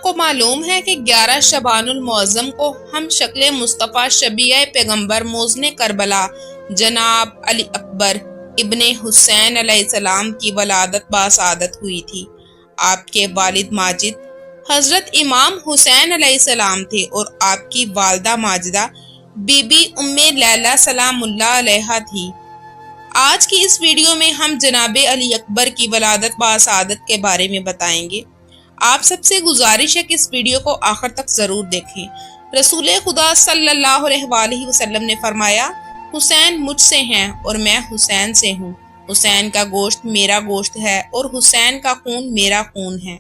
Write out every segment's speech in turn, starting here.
کو معلوم ہے کہ 11 شعبان المعظم کو ہم شکل مصطفیٰ شبیہ پیغمبر موزن کربلا جناب علی اکبر ابن حسین علیہ السلام کی ولادت باسعادت ہوئی تھی۔ آپ کے والد ماجد حضرت امام حسین علیہ السلام تھے اور آپ کی والدہ ماجدہ بی بی ام لیلہ سلام اللہ علیہا تھی۔ آج کی اس ویڈیو میں ہم جناب علی اکبر کی ولادت باسعادت کے بارے میں بتائیں گے۔ آپ سب سے گزارش ہے کہ اس ویڈیو کو آخر تک ضرور دیکھیں۔ رسول خدا صلی اللہ علیہ وآلہ وسلم نے فرمایا، حسین مجھ سے ہیں اور میں حسین سے ہوں۔ حسین کا گوشت میرا گوشت ہے اور حسین کا خون میرا خون ہے۔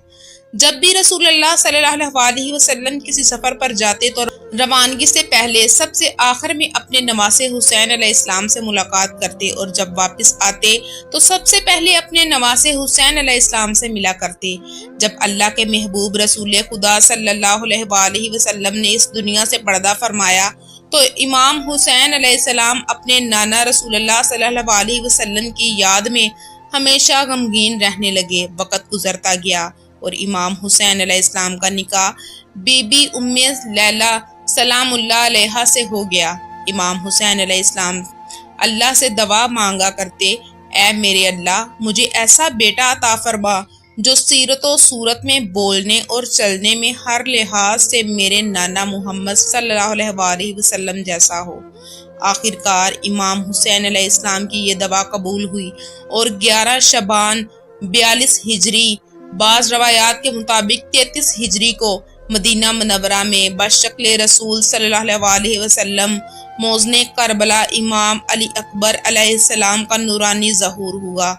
جب بھی رسول اللہ صلی اللہ علیہ وآلہ وسلم کسی سفر پر جاتے تو روانگی سے پہلے سب سے آخر میں اپنے نواسے حسین علیہ السلام سے ملاقات کرتے اور جب واپس آتے تو سب سے پہلے اپنے نواسے حسین علیہ السلام سے ملا کرتے۔ جب اللہ کے محبوب رسول خدا صلی اللہ علیہ وآلہ وسلم نے اس دنیا سے پردہ فرمایا تو امام حسین علیہ السلام اپنے نانا رسول اللہ صلی اللہ علیہ وسلم کی یاد میں ہمیشہ غمگین رہنے لگے۔ وقت گزرتا گیا اور امام حسین علیہ السلام کا نکاح بی بی ام لیلہ سلام اللہ علیہا سے ہو گیا۔ امام حسین علیہ السلام اللہ سے دعا مانگا کرتے، اے میرے اللہ، مجھے ایسا بیٹا عطا فرما جو سیرت و صورت میں، بولنے اور چلنے میں ہر لحاظ سے میرے نانا محمد صلی اللہ علیہ وآلہ وسلم جیسا ہو۔ آخرکار امام حسین علیہ السلام کی یہ دعا قبول ہوئی اور 11 شعبان 42 ہجری، بعض روایات کے مطابق 33 ہجری کو مدینہ منورہ میں بشکل رسول صلی اللہ علیہ وآلہ وسلم موزن کربلا امام علی اکبر علیہ السلام کا نورانی ظہور ہوا۔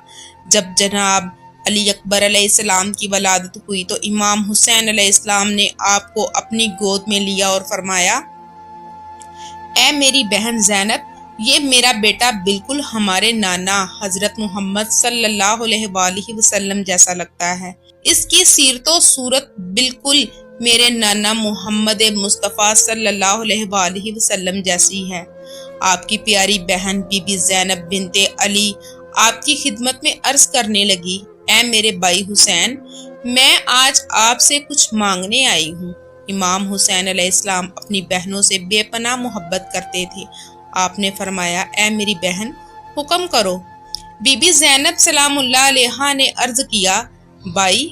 جب جناب علی اکبر علیہ السلام کی ولادت ہوئی تو امام حسین علیہ السلام نے آپ کو اپنی گود میں لیا اور فرمایا، اے میری بہن زینب، یہ میرا بیٹا بالکل ہمارے نانا حضرت محمد صلی اللہ علیہ وآلہ وسلم جیسا لگتا ہے۔ اس کی سیرت و صورت بالکل میرے نانا محمد مصطفیٰ صلی اللہ علیہ وآلہ وسلم جیسی ہے۔ آپ کی پیاری بہن بی بی زینب بنت علی آپ کی خدمت میں عرض کرنے لگی، اے میرے بھائی حسین، میں آج آپ سے کچھ مانگنے آئی ہوں۔ امام حسین علیہ السلام اپنی بہنوں سے بے پناہ محبت کرتے تھے۔ آپ نے فرمایا، اے میری بہن، حکم کرو۔ بی بی زینب سلام اللہ علیہا نے عرض کیا، بھائی،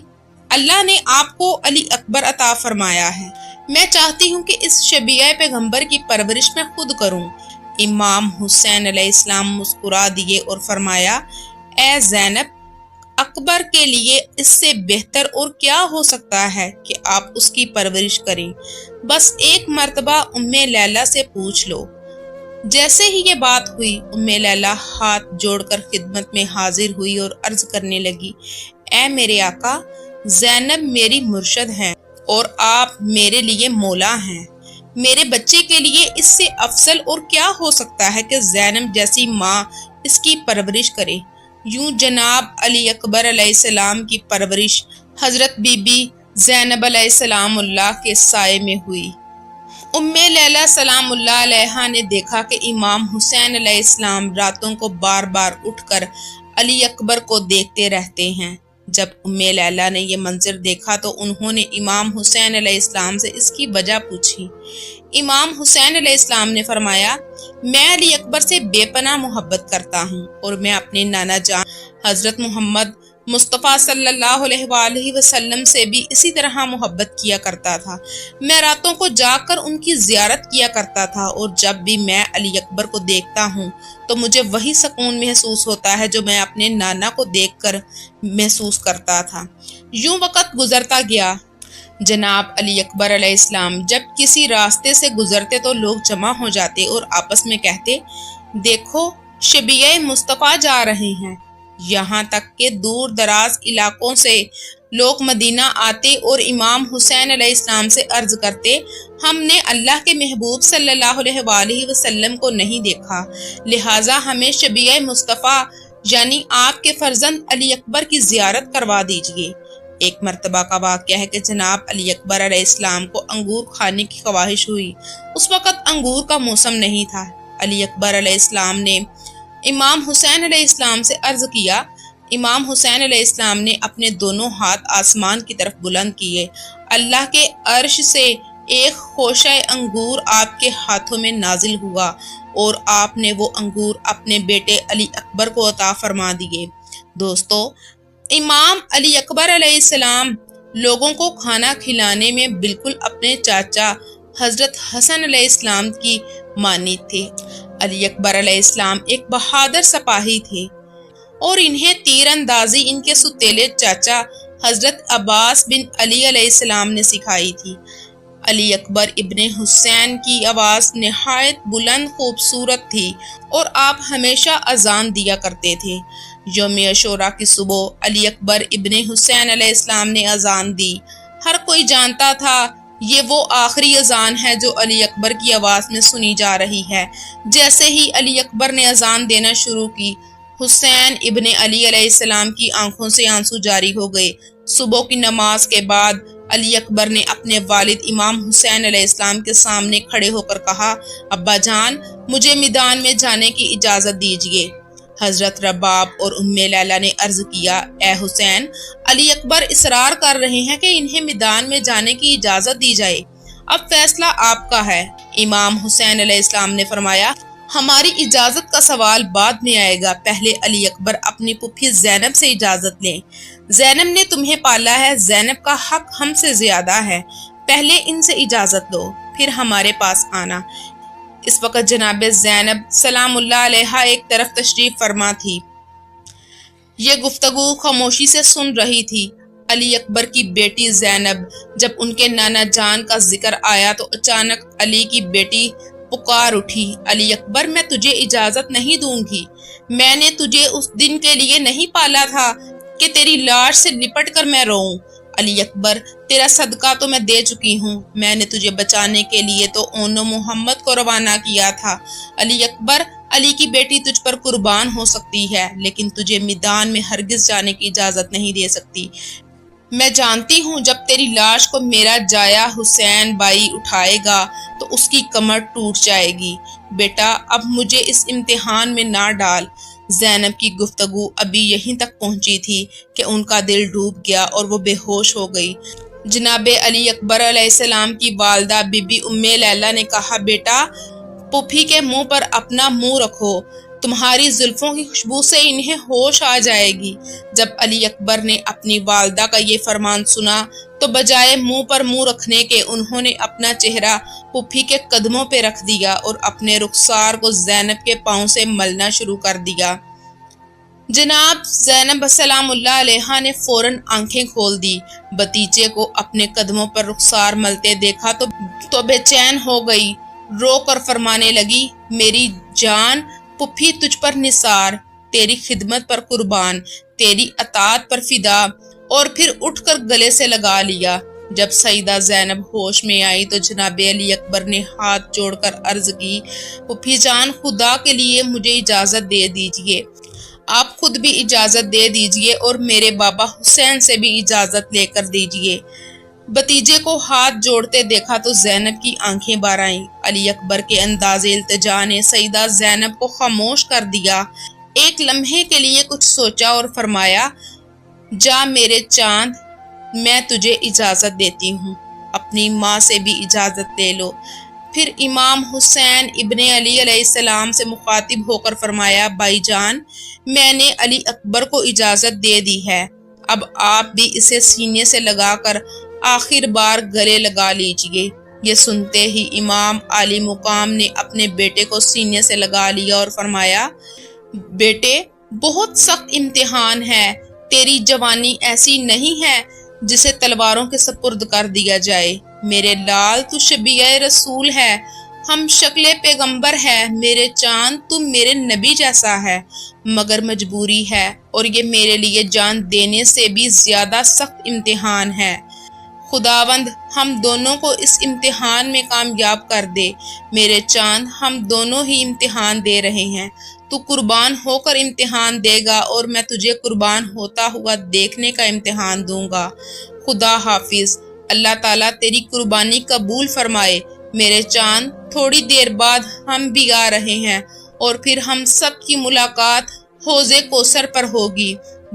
اللہ نے آپ کو علی اکبر عطا فرمایا ہے، میں چاہتی ہوں کہ اس شبیہ پیغمبر کی پرورش میں خود کروں۔ امام حسین علیہ السلام مسکرا دیے اور فرمایا، اے زینب، اکبر کے لیے اس سے بہتر اور کیا ہو سکتا ہے کہ آپ اس کی پرورش کریں، بس ایک مرتبہ ام لیلہ سے پوچھ لو۔ جیسے ہی یہ بات ہوئی، ام لیلہ ہاتھ جوڑ کر خدمت میں حاضر ہوئی اور عرض کرنے لگی، اے میرے آقا، زینب میری مرشد ہیں اور آپ میرے لیے مولا ہیں۔ میرے بچے کے لیے اس سے افضل اور کیا ہو سکتا ہے کہ زینب جیسی ماں اس کی پرورش کرے۔ یوں جناب علی اکبر علیہ السلام کی پرورش حضرت بی بی زینب علیہ السلام اللہ کے سائے میں ہوئی۔ ام لیلہ سلام اللہ علیہا نے دیکھا کہ امام حسین علیہ السلام راتوں کو بار بار اٹھ کر علی اکبر کو دیکھتے رہتے ہیں۔ جب ام لیلہ نے یہ منظر دیکھا تو انہوں نے امام حسین علیہ السلام سے اس کی وجہ پوچھی۔ امام حسین علیہ السلام نے فرمایا، میں علی اکبر سے بے پناہ محبت کرتا ہوں اور میں اپنے نانا جان حضرت محمد مصطفیٰ صلی اللہ علیہ وآلہ وسلم سے بھی اسی طرح محبت کیا کرتا تھا۔ میں راتوں کو جاگ کر ان کی زیارت کیا کرتا تھا اور جب بھی میں علی اکبر کو دیکھتا ہوں تو مجھے وہی سکون محسوس ہوتا ہے جو میں اپنے نانا کو دیکھ کر محسوس کرتا تھا۔ یوں وقت گزرتا گیا۔ جناب علی اکبر علیہ السلام جب کسی راستے سے گزرتے تو لوگ جمع ہو جاتے اور آپس میں کہتے، دیکھو، شبیہ مصطفیٰ جا رہے ہیں۔ یہاں تک کہ دور دراز علاقوں سے لوگ مدینہ آتے اور امام حسین علیہ السلام سے عرض کرتے، ہم نے اللہ کے محبوب صلی اللہ علیہ وآلہ وسلم کو نہیں دیکھا، لہٰذا ہمیں شبیہ مصطفیٰ یعنی آپ کے فرزند علی اکبر کی زیارت کروا دیجیے۔ ایک مرتبہ کا واقعہ ہے کہ جناب علی اکبر علیہ السلام کو انگور کھانے کی خواہش ہوئی۔ اس وقت انگور کا موسم نہیں تھا۔ علی اکبر علیہ السلام نے امام حسین علیہ السلام سے عرض کیا، امام حسین علیہ السلام نے اپنے دونوں ہاتھ آسمان کی طرف بلند کیے۔ اللہ کے عرش سے ایک خوشہ انگور آپ کے ہاتھوں میں نازل ہوا اور آپ نے وہ انگور اپنے بیٹے علی اکبر کو عطا فرما دیے۔ دوستو، امام علی اکبر علیہ السلام لوگوں کو کھانا کھلانے میں بالکل اپنے چاچا حضرت حسن علیہ السلام کی مانند تھے۔ علی اکبر علیہ السلام ایک بہادر سپاہی تھے اور انہیں تیر اندازی ان کے ستیلے چاچا حضرت عباس بن علی علیہ السلام نے سکھائی تھی۔ علی اکبر ابن حسین کی آواز نہایت بلند خوبصورت تھی اور آپ ہمیشہ اذان دیا کرتے تھے۔ یوم عاشوراء کی صبح علی اکبر ابن حسین علیہ السلام نے اذان دی۔ ہر کوئی جانتا تھا یہ وہ آخری اذان ہے جو علی اکبر کی آواز میں سنی جا رہی ہے۔ جیسے ہی علی اکبر نے اذان دینا شروع کی، حسین ابن علی علیہ السلام کی آنکھوں سے آنسو جاری ہو گئے۔ صبح کی نماز کے بعد علی اکبر نے اپنے والد امام حسین علیہ السلام کے سامنے کھڑے ہو کر کہا، ابا جان، مجھے میدان میں جانے کی اجازت دیجیے۔ حضرت رباب اور ام لیلہ نے عرض کیا، اے حسین، علی اکبر اصرار کر رہے ہیں کہ انہیں میدان میں جانے کی اجازت دی جائے، اب فیصلہ آپ کا ہے۔ امام حسین علیہ السلام نے فرمایا، ہماری اجازت کا سوال بعد میں آئے گا، پہلے علی اکبر اپنی پھوپھی زینب سے اجازت لیں۔ زینب نے تمہیں پالا ہے، زینب کا حق ہم سے زیادہ ہے، پہلے ان سے اجازت لو، پھر ہمارے پاس آنا۔ اس وقت جناب زینب سلام اللہ علیہا ایک طرف تشریف فرما تھی۔ یہ گفتگو خاموشی سے سن رہی تھی۔ علی اکبر کی بیٹی زینب جب ان کے نانا جان کا ذکر آیا تو اچانک علی کی بیٹی پکار اٹھی، علی اکبر، میں تجھے اجازت نہیں دوں گی، میں نے تجھے اس دن کے لیے نہیں پالا تھا کہ تیری لاش سے لپٹ کر میں روؤں۔ علی اکبر، تیرا صدقہ تو میں دے چکی ہوں، میں نے تجھے بچانے کے لیے تو اون محمد کو روانہ کیا تھا۔ علی اکبر، علی کی بیٹی تجھ پر قربان ہو سکتی ہے لیکن تجھے میدان میں ہرگز جانے کی اجازت نہیں دے سکتی۔ میں جانتی ہوں جب تیری لاش کو میرا جایا حسین بھائی اٹھائے گا تو اس کی کمر ٹوٹ جائے گی۔ بیٹا، اب مجھے اس امتحان میں نہ ڈال۔ زینب کی گفتگو ابھی یہیں تک پہنچی تھی کہ ان کا دل ڈوب گیا اور وہ بے ہوش ہو گئی۔ جناب علی اکبر علیہ السلام کی والدہ بی بی ام لیلہ نے کہا، بیٹا، پھوپھی کے منہ پر اپنا منہ رکھو، تمہاری زلفوں کی خوشبو سے انہیں ہوش آ جائے گی۔ جب علی اکبر نے اپنی والدہ کا یہ فرمان سنا تو بجائے منہ پر منہ رکھنے کے انہوں نے اپنا چہرہ پھوپھی کے قدموں پہ رکھ دیا اور اپنے رخسار کو زینب کے پاؤں سے ملنا شروع کر دیا۔ جناب زینب سلام اللہ علیہا نے فوراً آنکھیں کھول دی۔ بتیجے کو اپنے قدموں پر رخسار ملتے دیکھا تو بے چین ہو گئی، رو کر فرمانے لگی، میری جان، پھوپھی تجھ پر نثار، تیری خدمت پر قربان، تیری اطاعت پر فدا، اور پھر اٹھ کر گلے سے لگا لیا۔ جب سیدہ زینب ہوش میں آئی تو جناب علی اکبر نے ہاتھ جوڑ کر عرض کی، پھوپھی جان، خدا کے لیے مجھے اجازت دے دیجئے، آپ خود بھی اجازت دے دیجئے اور میرے بابا حسین سے بھی اجازت لے کر دیجئے۔ بتیجے کو ہاتھ جوڑتے دیکھا تو زینب کی آنکھیں بھر آئیں۔ علی اکبر کے انداز التجا نے سیدہ زینب کو خاموش کر دیا۔ ایک لمحے کے لیے کچھ سوچا اور فرمایا، جا میرے چاند، میں تجھے اجازت دیتی ہوں، اپنی ماں سے بھی اجازت لے لو۔ پھر امام حسین ابن علی علیہ السلام سے مخاطب ہو کر فرمایا، بھائی جان، میں نے علی اکبر کو اجازت دے دی ہے، اب آپ بھی اسے سینے سے لگا کر آخر بار گلے لگا لیجئے۔ یہ سنتے ہی امام عالی مقام نے اپنے بیٹے کو سینے سے لگا لیا اور فرمایا، بیٹے، بہت سخت امتحان ہے، تیری جوانی ایسی نہیں ہے جسے تلواروں کے سپرد کر دیا جائے۔ میرے لال، تو شبیہ رسول ہے، ہم شکل پیغمبر ہے، میرے چاند، تو میرے نبی جیسا ہے، مگر مجبوری ہے اور یہ میرے لیے جان دینے سے بھی زیادہ سخت امتحان ہے۔ خداوند ہم دونوں کو اس امتحان میں کامیاب کر دے۔ میرے چاند، ہم دونوں ہی امتحان دے رہے ہیں، تو قربان ہو کر امتحان دے گا اور میں تجھے قربان ہوتا ہوا دیکھنے کا امتحان دوں گا۔ خدا حافظ، اللہ تعالیٰ تیری قربانی قبول فرمائے۔ میرے چاند، تھوڑی دیر بعد ہم بھی آ رہے ہیں اور پھر ہم سب کی ملاقات حوض کوثر پر ہوگی۔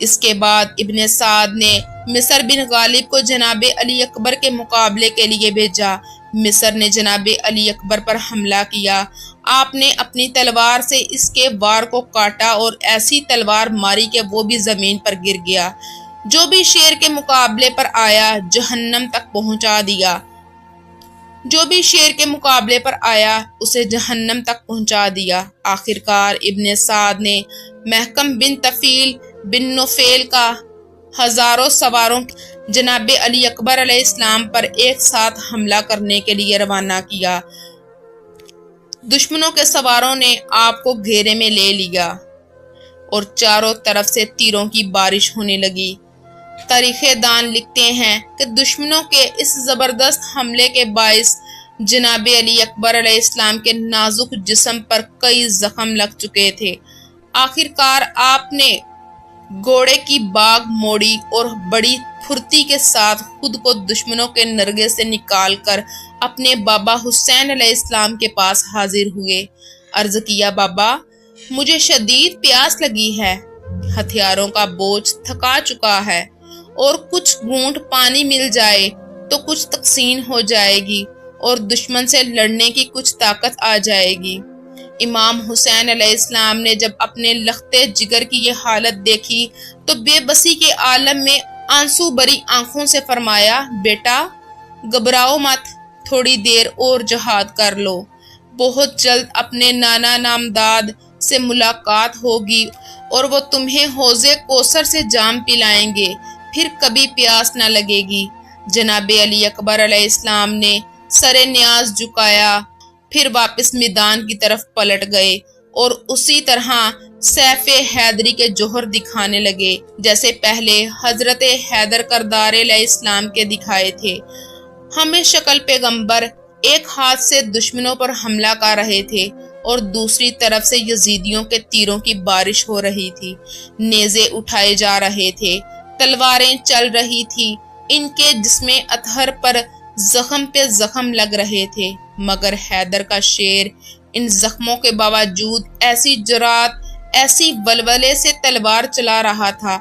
اس کے بعد ابن سعد نے مصر بن غالب کو جناب علی اکبر کے مقابلے کے لیے بھیجا۔ مصر نے جناب علی اکبر پر حملہ کیا۔ آپ نے اپنی تلوار سے اس کے وار کو کاٹا اور ایسی تلوار ماری کہ وہ بھی زمین پر گر گیا۔ جو بھی شیر کے مقابلے پر آیا جہنم تک پہنچا دیا۔ جو بھی شیر کے مقابلے پر آیا اسے جہنم تک پہنچا دیا۔ آخرکار ابن سعد نے محکم بن طفیل بن نفیل کا ہزاروں سواروں جناب علی اکبر علیہ السلام پر ایک ساتھ حملہ کرنے کے لیے روانہ کیا۔ دشمنوں کے سواروں نے آپ کو گھیرے میں لے لیا اور چاروں طرف سے تیروں کی بارش ہونے لگی۔ تاریخ دان لکھتے ہیں کہ دشمنوں کے اس زبردست حملے کے باعث جناب علی اکبر علیہ السلام کے نازک جسم پر کئی زخم لگ چکے تھے۔ آخرکار آپ نے گھوڑے کی باگ موڑی اور بڑی پھرتی کے ساتھ خود کو دشمنوں کے نرغے سے نکال کر اپنے بابا حسین علیہ السلام کے پاس حاضر ہوئے۔ عرض کیا، بابا مجھے شدید پیاس لگی ہے، ہتھیاروں کا بوجھ تھکا چکا ہے اور کچھ گھونٹ پانی مل جائے تو کچھ تقسیم ہو جائے گی اور دشمن سے لڑنے کی کچھ طاقت آ جائے گی۔ امام حسین علیہ السلام نے جب اپنے لختے جگر کی یہ حالت دیکھی تو بے بسی کے عالم میں آنسو بری آنکھوں سے فرمایا، بیٹا گھبراؤ مت، تھوڑی دیر اور جہاد کر لو، بہت جلد اپنے نانا نامداد سے ملاقات ہوگی اور وہ تمہیں حوض کوثر سے جام پلائیں گے، پھر کبھی پیاس نہ لگے گی۔ جناب علی اکبر علیہ السلام نے سر نیاز جھکایا، پھر واپس میدان کی طرف پلٹ گئے اور اسی طرح سیف حیدری کے جوہر دکھانے لگے جیسے پہلے حضرت حیدر کردار علیہ السلام کے دکھائے تھے۔ ہمیں شکل پیغمبر ایک ہاتھ سے دشمنوں پر حملہ کر رہے تھے اور دوسری طرف سے یزیدیوں کے تیروں کی بارش ہو رہی تھی، نیزے اٹھائے جا رہے تھے، تلواریں چل رہی تھی، ان کے جسم اطہر پر زخم پہ زخم لگ رہے تھے، مگر حیدر کا شیر ان زخموں کے باوجود ایسی جرات، ایسی ولولے سے تلوار چلا رہا تھا۔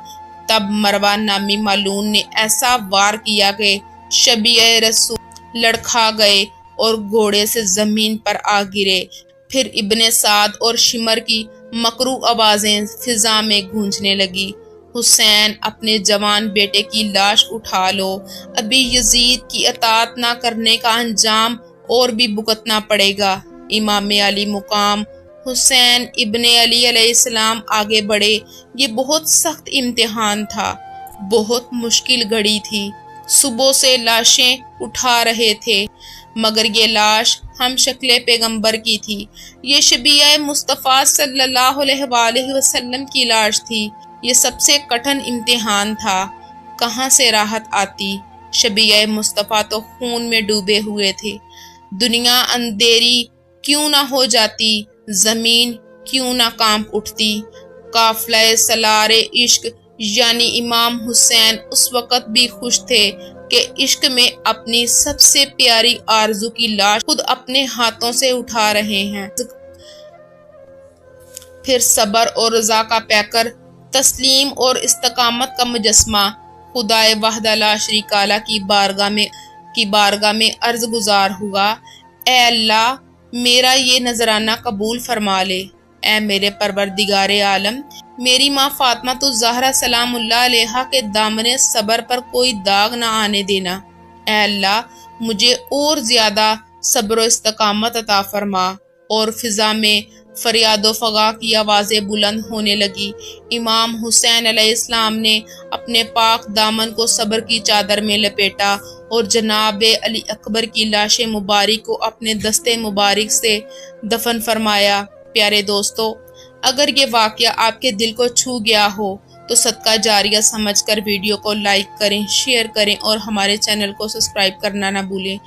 تب مروان نامی معلوم نے ایسا وار کیا کہ شبیہ رسول لڑکھا گئے اور گھوڑے سے زمین پر آ گرے۔ پھر ابن سعد اور شمر کی مکرو آوازیں فضا میں گونجنے لگی، حسین اپنے جوان بیٹے کی لاش اٹھا لو، ابھی یزید کی اطاعت نہ کرنے کا انجام اور بھی بھگتنا پڑے گا۔ امام علی مقام حسین ابن علی علیہ السلام آگے بڑھے۔ یہ بہت سخت امتحان تھا، بہت مشکل گھڑی تھی۔ صبح سے لاشیں اٹھا رہے تھے مگر یہ لاش ہم شکل پیغمبر کی تھی، یہ شبیہ مصطفیٰ صلی اللہ علیہ وآلہ وسلم کی لاش تھی۔ یہ سب سے کٹھن امتحان تھا، کہاں سے راحت آتی؟ شبیہ مصطفیٰ تو خون میں ڈوبے ہوئے تھے۔ دنیا اندھیری کیوں نہ ہو جاتی، زمین کیوں نہ کانپ اٹھتی۔ قافلہ سالار عشق یعنی امام حسین اس وقت بھی خوش تھے کہ عشق میں اپنی سب سے پیاری آرزو کی لاش خود اپنے ہاتھوں سے اٹھا رہے ہیں۔ پھر صبر اور رضا کا پیکر، تسلیم اور استقامت کا مجسمہ خدائے وحدہ لا شریک لہ کی بارگاہ میں عرض گزار ہوا، اے اللہ میرا یہ نذرانہ قبول فرما لے۔ اے میرے پروردگار عالم، میری ماں فاطمہ الزہرا سلام اللہ علیہا کے دامن صبر پر کوئی داغ نہ آنے دینا۔ اے اللہ مجھے اور زیادہ صبر و استقامت عطا فرما۔ اور فضا میں فریاد و فغاں کی آوازیں بلند ہونے لگی۔ امام حسین علیہ السلام نے اپنے پاک دامن کو صبر کی چادر میں لپیٹا اور جناب علی اکبر کی لاش مبارک کو اپنے دستے مبارک سے دفن فرمایا۔ پیارے دوستو، اگر یہ واقعہ آپ کے دل کو چھو گیا ہو تو صدقہ جاریہ سمجھ کر ویڈیو کو لائک کریں، شیئر کریں اور ہمارے چینل کو سبسکرائب کرنا نہ بھولیں۔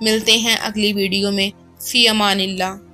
ملتے ہیں اگلی ویڈیو میں۔ فی امان اللہ۔